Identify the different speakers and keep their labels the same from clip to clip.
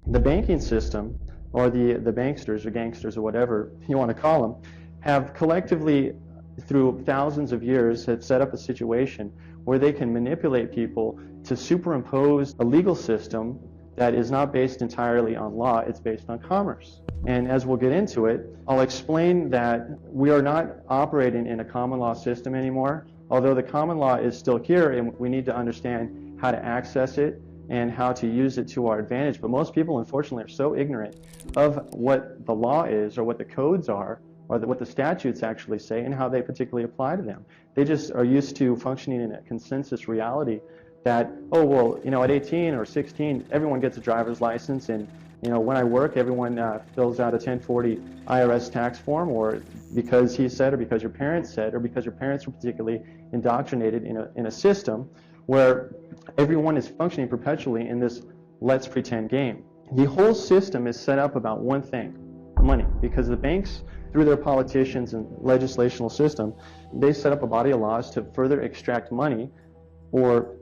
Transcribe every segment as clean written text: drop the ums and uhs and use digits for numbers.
Speaker 1: The banking system, or the banksters or gangsters or whatever you want to call them, have collectively, through thousands of years, have set up a situation where they can manipulate people to superimpose a legal system that is not based entirely on law, it's based on commerce. And as we'll get into it, I'll explain that we are not operating in a common law system anymore, although the common law is still here and we need to understand how to access it and how to use it to our advantage. But most people, unfortunately, are so ignorant of what the law is or what the codes are or what the statutes actually say and how they particularly apply to them. They just are used to functioning in a consensus reality that, oh, well, you know, at 18 or 16, everyone gets a driver's license, and, you know, when I work, everyone fills out a 1040 IRS tax form, or because he said, or because your parents said, or because your parents were particularly indoctrinated in a system where everyone is functioning perpetually in this let's pretend game. The whole system is set up about one thing: money. Because the banks, through their politicians and legislational system, they set up a body of laws to further extract money, or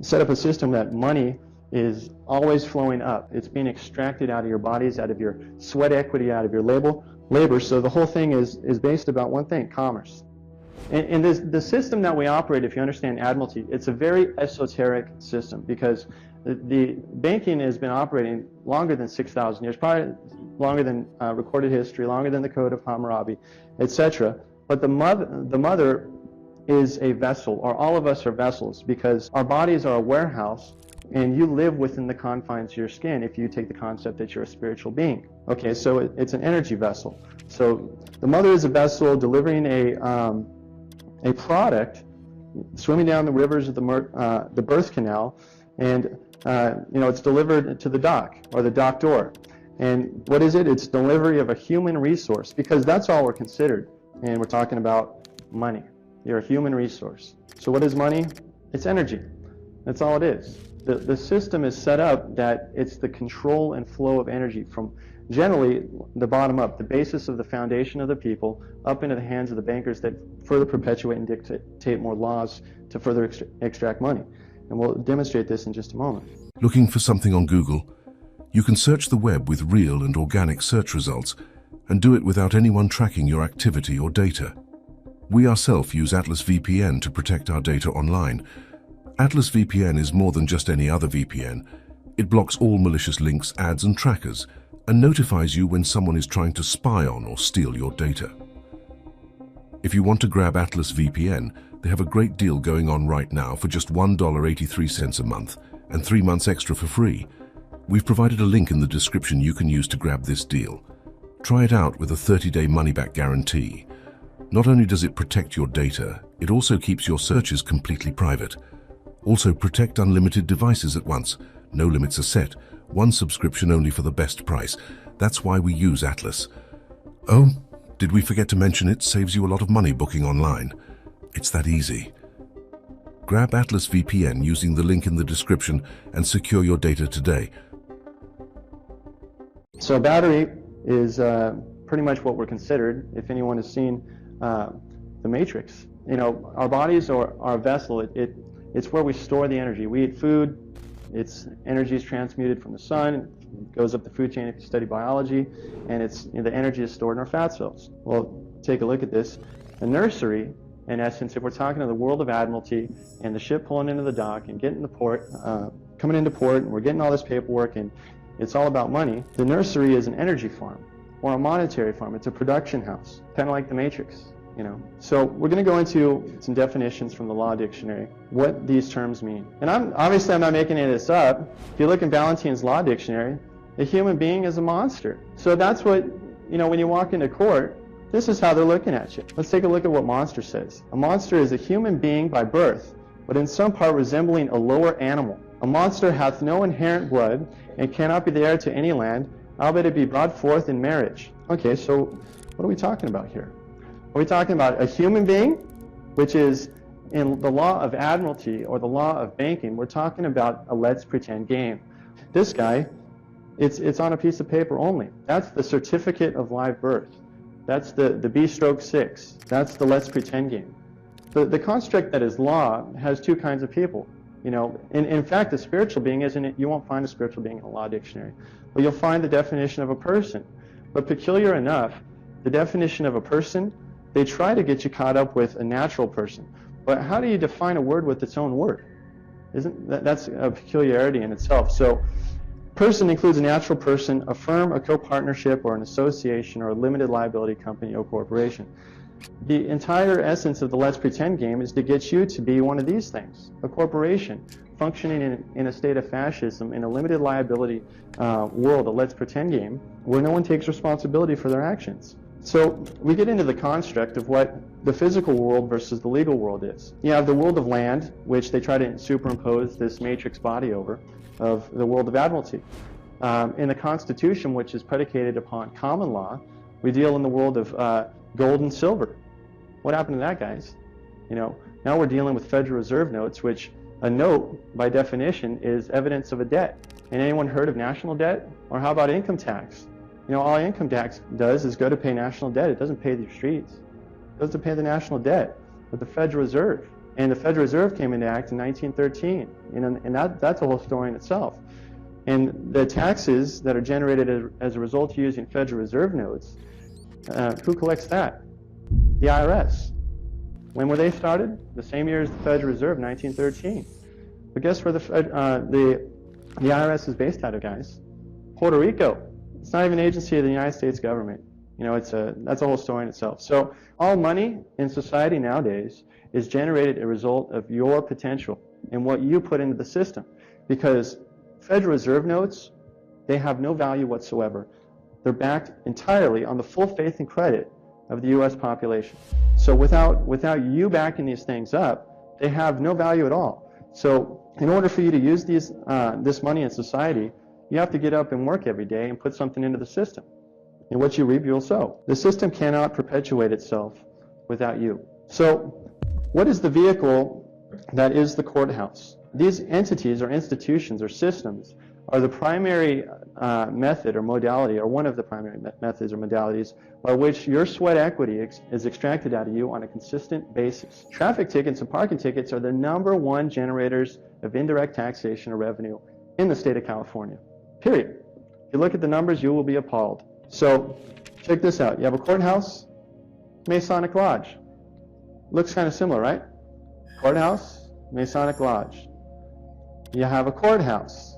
Speaker 1: set up a system that money is always flowing up. It's being extracted out of your bodies, out of your sweat equity, out of your labor. So the whole thing is based about one thing: commerce. And the system that we operate, if you understand Admiralty, it's a very esoteric system, because the banking has been operating longer than 6,000 years, probably longer than recorded history, longer than the Code of Hammurabi, etc. But the mother is a vessel, or all of us are vessels, because our bodies are a warehouse, and you live within the confines of your skin if you take the concept that you're a spiritual being. Okay, so it's an energy vessel. So the mother is a vessel delivering a product, swimming down the rivers of the birth canal, and you know, it's delivered to the dock, or the dock door. And what is it? It's delivery of a human resource, because that's all we're considered. And we're talking about money. You're a human resource. So what is money? It's energy. That's all it is. The system is set up that it's the control and flow of energy from generally the bottom up, the basis of the foundation of the people, up into the hands of the bankers that further perpetuate and dictate more laws to further extract money. And we'll demonstrate this in just a moment.
Speaker 2: Looking for something on Google? You can search the web with real and organic search results, and do it without anyone tracking your activity or data. We ourselves use Atlas VPN to protect our data online. Atlas VPN is more than just any other VPN. It blocks all malicious links, ads, and trackers, and notifies you when someone is trying to spy on or steal your data. If you want to grab Atlas VPN, they have a great deal going on right now for just $1.83 a month and 3 months extra for free. We've provided a link in the description you can use to grab this deal. Try it out with a 30-day money-back guarantee. Not only does it protect your data, it also keeps your searches completely private. Also, protect unlimited devices at once. No limits are set. One subscription only for the best price. That's why we use Atlas. Oh, did we forget to mention it saves you a lot of money booking online? It's that easy. Grab Atlas VPN using the link in the description and secure your data today.
Speaker 1: So battery is pretty much what we're considered, if anyone has seen The Matrix. You know, our bodies are a vessel. It's where we store the energy. We eat food, its energy is transmuted from the sun, it goes up the food chain if you study biology, and the energy is stored in our fat cells. Well, take a look at this. A nursery, in essence, if we're talking to the world of Admiralty and the ship pulling into the dock and getting the port, coming into port, and we're getting all this paperwork, and it's all about money, the nursery is an energy farm or a monetary farm. It's a production house, kind of like The Matrix. You know, so we're going to go into some definitions from the Law Dictionary, what these terms mean. And I'm not making any of this up. If you look in Ballantines Law Dictionary, a human being is a monster. So that's what, you know, when you walk into court, this is how they're looking at you. Let's take a look at what monster says. A monster is a human being by birth, but in some part resembling a lower animal. A monster hath no inherent blood, and cannot be the heir to any land, albeit it be brought forth in marriage. Okay, so what are we talking about here? Are we talking about a human being, which is in the law of Admiralty or the law of banking? We're talking about a let's pretend game. This guy, it's on a piece of paper only. That's the certificate of live birth. That's the B/6. That's the let's pretend game. The construct that is law has two kinds of people. You know, in fact, a spiritual being isn't it? You won't find a spiritual being in a law dictionary, but you'll find the definition of a person. But peculiar enough, the definition of a person, they try to get you caught up with a natural person. But how do you define a word with its own word? That's a peculiarity in itself. So, person includes a natural person, a firm, a co-partnership, or an association, or a limited liability company or corporation. The entire essence of the Let's Pretend game is to get you to be one of these things, a corporation functioning in a state of fascism, in a limited liability world, a Let's Pretend game, where no one takes responsibility for their actions. So we get into the construct of what the physical world versus the legal world is. You have the world of land, which they try to superimpose this matrix body over, of the world of admiralty. In the Constitution, which is predicated upon common law, we deal in the world of gold and silver. What happened to that, guys? You know, now we're dealing with Federal Reserve notes, which a note, by definition, is evidence of a debt. And anyone heard of national debt? Or how about income tax? You know, all income tax does is go to pay national debt. It doesn't pay the streets. It goes to pay the national debt with the Federal Reserve. And the Federal Reserve came into act in 1913. And that's a whole story in itself. And the taxes that are generated as a result of using Federal Reserve notes, who collects that? The IRS. When were they started? The same year as the Federal Reserve, 1913. But guess where the IRS is based out of, guys? Puerto Rico. It's not even an agency of the United States government. You know, that's a whole story in itself. So all money in society nowadays is generated as a result of your potential and what you put into the system. Because Federal Reserve notes, they have no value whatsoever. They're backed entirely on the full faith and credit of the U.S. population. So without you backing these things up, they have no value at all. So in order for you to use this money in society, you have to get up and work every day and put something into the system. And what you reap, you'll sow. The system cannot perpetuate itself without you. So what is the vehicle that is the courthouse? These entities or institutions or systems are the primary method or modality, or one of the primary methods or modalities by which your sweat equity is extracted out of you on a consistent basis. Traffic tickets and parking tickets are the #1 generators of indirect taxation or revenue in the state of California. Period. If you look at the numbers, you will be appalled. So check this out. You have a courthouse, Masonic Lodge. Looks kind of similar, right? Courthouse, Masonic Lodge. You have a courthouse,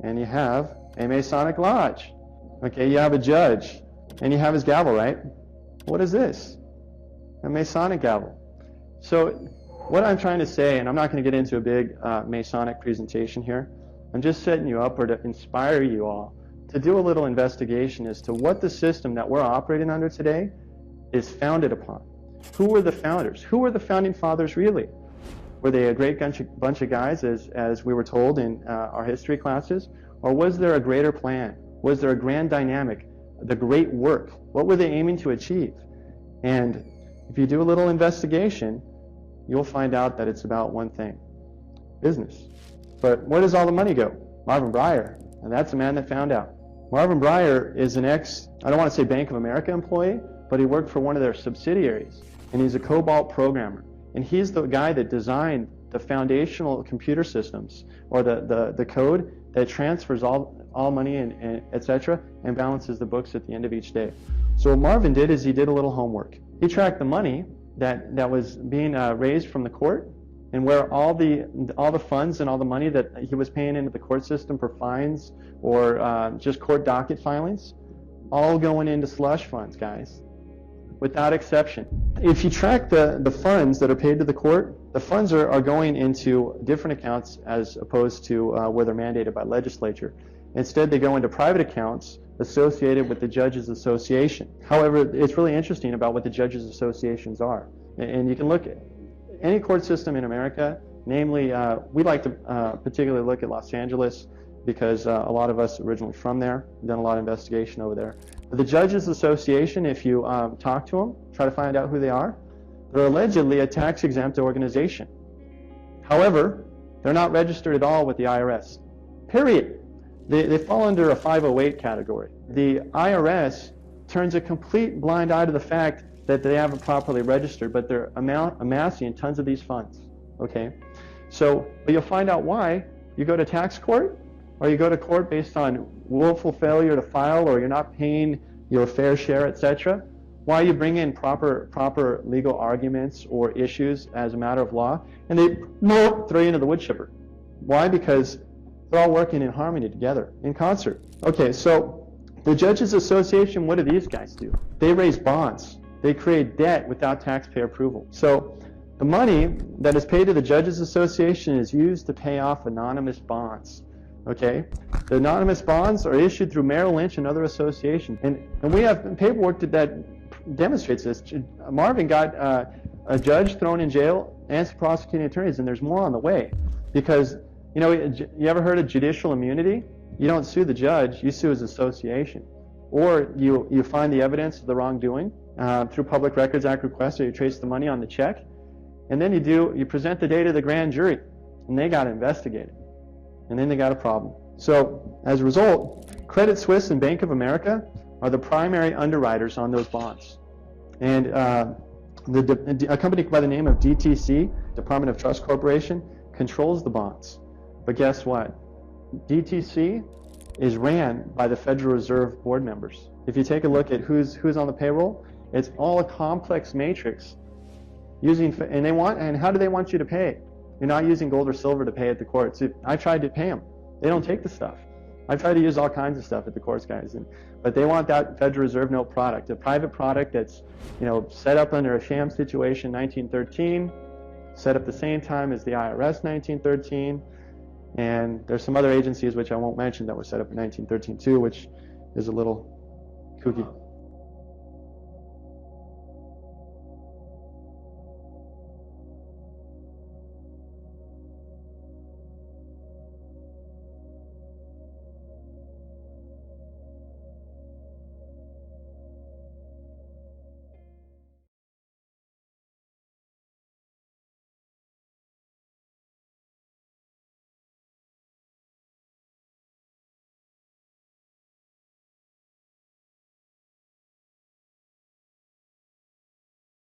Speaker 1: and you have a Masonic Lodge. Okay, you have a judge, and you have his gavel, right? What is this? A Masonic gavel. So what I'm trying to say, and I'm not going to get into a big Masonic presentation here, I'm just setting you up or to inspire you all to do a little investigation as to what the system that we're operating under today is founded upon. Who were the founders? Who were the founding fathers really? Were they a great bunch of guys, as we were told in our history classes? Or was there a greater plan? Was there a grand dynamic, the great work? What were they aiming to achieve? And if you do a little investigation, you'll find out that it's about one thing: business. But where does all the money go? Marvin Breyer, and that's the man that found out. Marvin Breyer is an I don't want to say Bank of America employee, but he worked for one of their subsidiaries, and he's a COBOL programmer. And he's the guy that designed the foundational computer systems, or the code that transfers all money and etc. and balances the books at the end of each day. So what Marvin did is he did a little homework. He tracked the money that was being raised from the court, and where all the funds and all the money that he was paying into the court system for fines or just court docket filings, all going into slush funds, guys, without exception. If you track the funds that are paid to the court, the funds are going into different accounts as opposed to where they're mandated by legislature. Instead, they go into private accounts associated with the Judges Association. However, it's really interesting about what the Judges Associations are. And you can look at any court system in America, namely, we like to particularly look at Los Angeles because a lot of us are originally from there, done a lot of investigation over there. But the Judges Association, if you talk to them, try to find out who they are, they're allegedly a tax-exempt organization. However, they're not registered at all with the IRS. Period. They fall under a 508 category. The IRS turns a complete blind eye to the fact that they haven't properly registered, but they're amassing tons of these funds. Okay? So, but you'll find out why. You go to tax court, or you go to court based on willful failure to file, or you're not paying your fair share, etc. Why you bring in proper legal arguments or issues as a matter of law, and they throw you into the wood chipper. Why? Because they're all working in harmony together, in concert. Okay, so the Judges Association, what do these guys do? They raise bonds. They create debt without taxpayer approval. So the money that is paid to the Judges Association is used to pay off anonymous bonds. Okay? The anonymous bonds are issued through Merrill Lynch and other associations. And we have paperwork that demonstrates this. Marvin got a judge thrown in jail and some prosecuting attorneys, and there's more on the way. Because, you know, you ever heard of judicial immunity? You don't sue the judge, you sue his association. Or you find the evidence of the wrongdoing through Public Records Act request, or you trace the money on the check. And then you present the data to the grand jury, and they got to investigate it. And then they got a problem. So as a result, Credit Suisse and Bank of America are the primary underwriters on those bonds. And a company by the name of DTC, Department of Trust Corporation, controls the bonds. But guess what? DTC is ran by the Federal Reserve board members. If you take a look at who's on the payroll, it's all a complex matrix. And how do they want you to pay? You're not using gold or silver to pay at the courts. I tried to pay them. They don't take the stuff. I've tried to use all kinds of stuff at the courts, guys, but they want that Federal Reserve note product, a private product that's, you know, set up under a sham situation, 1913, set up the same time as the IRS, 1913, and there's some other agencies which I won't mention that were set up in 1913 too, which is a little kooky.